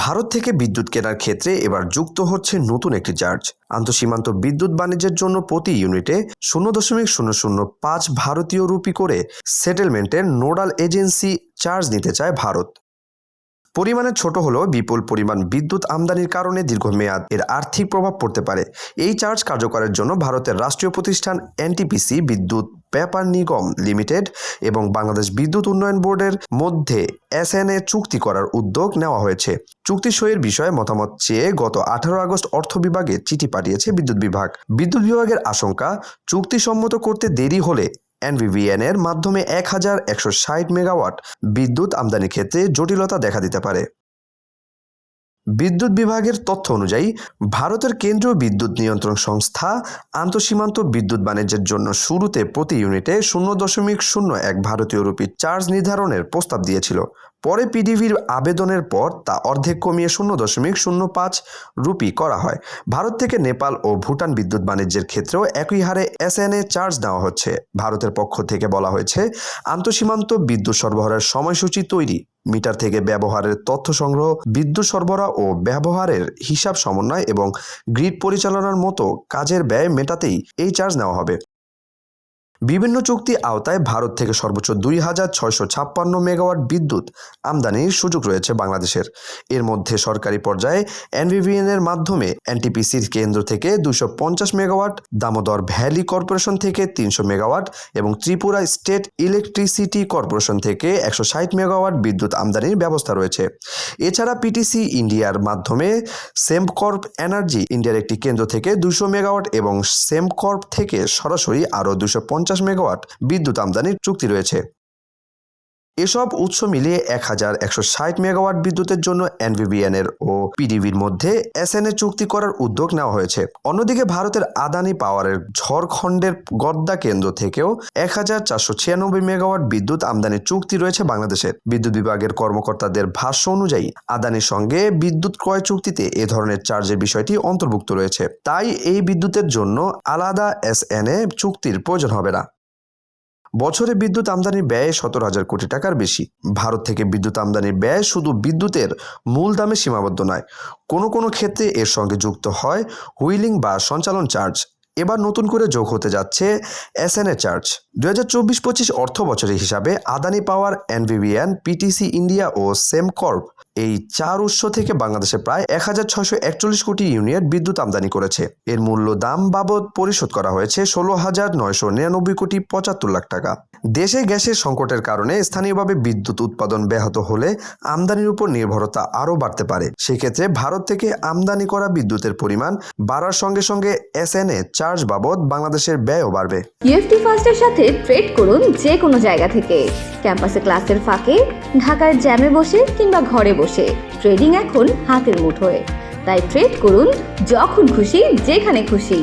ভারত থেকে বিদ্যুৎ কেনার ক্ষেত্রে এবার যুক্ত হচ্ছে নতুন একটি চার্জ। আন্তঃসীমান্ত বিদ্যুৎ বাণিজ্যের জন্য প্রতি ইউনিটে 0.005 ভারতীয় রুপি করে সেটেলমেন্টের নোডাল এজেন্সি চার্জ নিতে চায় ভারত। পরিমাণে ছোট হলেও বিপুল পরিমাণ বিদ্যুৎ আমদানির কারণে দীর্ঘমেয়াদ এর আর্থিক প্রভাব পড়তে পারে। এই চার্জ কার্যকরের জন্য ভারতের রাষ্ট্রীয় প্রতিষ্ঠান এনটিপিসি, বিদ্যুৎ ব্যাপার নিগম লিমিটেড এবং বাংলাদেশ বিদ্যুৎ উন্নয়ন বোর্ডের মধ্যে এসএনএ চুক্তি করার উদ্যোগ নেওয়া হয়েছে। চুক্তি সইয়ের বিষয়ে মতামত চেয়ে গত 18 আগস্ট অর্থ বিভাগে চিঠি পাঠিয়েছে বিদ্যুৎ বিভাগ। বিদ্যুৎ বিভাগের আশঙ্কা, চুক্তি সম্মত করতে দেরি হলে এনভিভিএন এর মাধ্যমে 1160 মেগাওয়াট বিদ্যুৎ আমদানির ক্ষেত্রে জটিলতা দেখা দিতে পারে। বিদ্যুৎ বিভাগের তথ্য অনুযায়ী ভারতের কেন্দ্রীয় বিদ্যুৎ নিয়ন্ত্রণ সংস্থা আন্তঃসীমান্ত বিদ্যুৎ বাণিজ্যের জন্য শুরুতে প্রতি ইউনিটে 0.01 ভারতীয় রুপি চার্জ নির্ধারণের প্রস্তাব দিয়েছিল। পরে পিডিবির আবেদনের পর তা অর্ধেক কমিয়ে 0.05 রুপি করা হয়। ভারত থেকে নেপাল ও ভুটান বিদ্যুৎ বাণিজ্যের ক্ষেত্রেও একই হারে এসএনএ চার্জ নেওয়া হচ্ছে। ভারতের পক্ষ থেকে বলা হয়েছে, আন্তঃসীমান্ত বিদ্যুৎ সরবরাহের সময়সূচি তৈরি, মিটার থেকে ব্যবহারের তথ্য সংগ্রহ, বিদ্যুৎ সরবরাহ ও ব্যবহারের হিসাব সমন্বয় এবং গ্রিড পরিচালনার মতো কাজের ব্যয় মেটাতেই এই চার্জ নেওয়া হবে। বিভিন্ন চুক্তি আওতায় ভারত থেকে সর্বোচ্চ 2656 মেগাওয়াট বিদ্যুৎ আমদানির সুযোগ রয়েছে বাংলাদেশের। এর মধ্যে সরকারি পর্যায়ে এনভিভিএন এর মাধ্যমে এনটিপিসির কেন্দ্র থেকে 250 মেগাওয়াট, দামোদর ভ্যালি কর্পোরেশন থেকে 300 মেগাওয়াট এবং ত্রিপুরা স্টেট ইলেকট্রিসিটি কর্পোরেশন থেকে 160 মেগাওয়াট বিদ্যুৎ আমদানির ব্যবস্থা রয়েছে। এছাড়া পিটিসি ইন্ডিয়ার মাধ্যমে সেমকর্প এনার্জি ইন্ডিয়ার একটি কেন্দ্র থেকে 200 মেগাওয়াট এবং সেমকর্প থেকে সরাসরি আরও 250 মেগাওয়াট বিদ্যুৎ আমদানির চুক্তি রয়েছে। এসব উৎস মিলিয়ে 1160 মেগাওয়াট বিদ্যুতের জন্য এনভিভিএন এর ও পিডিবির মধ্যে এসএনএ চুক্তি করার উদ্যোগ নেওয়া হয়েছে। অন্যদিকে ভারতের আদানি পাওয়ারের ঝড়খণ্ডের গদ্দা কেন্দ্র থেকেও 1496 মেগাওয়াট বিদ্যুৎ আমদানির চুক্তি রয়েছে বাংলাদেশের। বিদ্যুৎ বিভাগের কর্মকর্তাদের ভাষ্য অনুযায়ী আদানির সঙ্গে বিদ্যুৎ ক্রয় চুক্তিতে এ ধরনের চার্জের বিষয়টি অন্তর্ভুক্ত রয়েছে। তাই এই বিদ্যুতের জন্য আলাদা এসএনএ চুক্তির প্রয়োজন হবে না। বছরে বিদ্যুৎ আমদানির ব্যয় 17,000 কোটি টাকার বেশি। ভারত থেকে বিদ্যুৎ আমদানির ব্যয় শুধু বিদ্যুতের মূল দামে সীমাবদ্ধ নয়, কোনো কোনো ক্ষেত্রে এর সঙ্গে যুক্ত হয় হুইলিং বা সঞ্চালন চার্জ। এবার নতুন করে যোগ হতে যাচ্ছে এসএনএ চার্জ। 2024-25 অর্থ বছরের হিসাবে আদানি পাওয়ার, এনভিভিএন, পিটিসি ইন্ডিয়া ও সেমকর্প এই চার উৎস থেকে বাংলাদেশে প্রায় 1641 কোটি ইউনিট বিদ্যুৎ আমদানি করেছে। এর মূল্য দাম বাবদ পরিশোধ করা হয়েছে 16,999 কোটি 75 লাখ টাকা। দেশে গ্যাসের সংকটের কারণে স্থানীয়ভাবে বিদ্যুৎ উৎপাদন ব্যাহত হলে আমদানির উপর নির্ভরতা আরও বাড়তে পারে। সেক্ষেত্রে ভারত থেকে আমদানি করা বিদ্যুতের পরিমাণ বাড়ার সঙ্গে সঙ্গে এসএনএ চার্জ বাবদ বাংলাদেশের ব্যয়ও বাড়বে। ইএফটি ফার্স্টের সাথে ট্রেড করুন যে কোনো জায়গা থেকে। ক্যাম্পাসে ক্লাসের ফাঁকে, ঢাকার জ্যামে বসে কিংবা ঘরে বসে ট্রেডিং এখন হাতের মুঠোয়। তাই ট্রেড করুন যখন খুশি, যেখানে খুশি।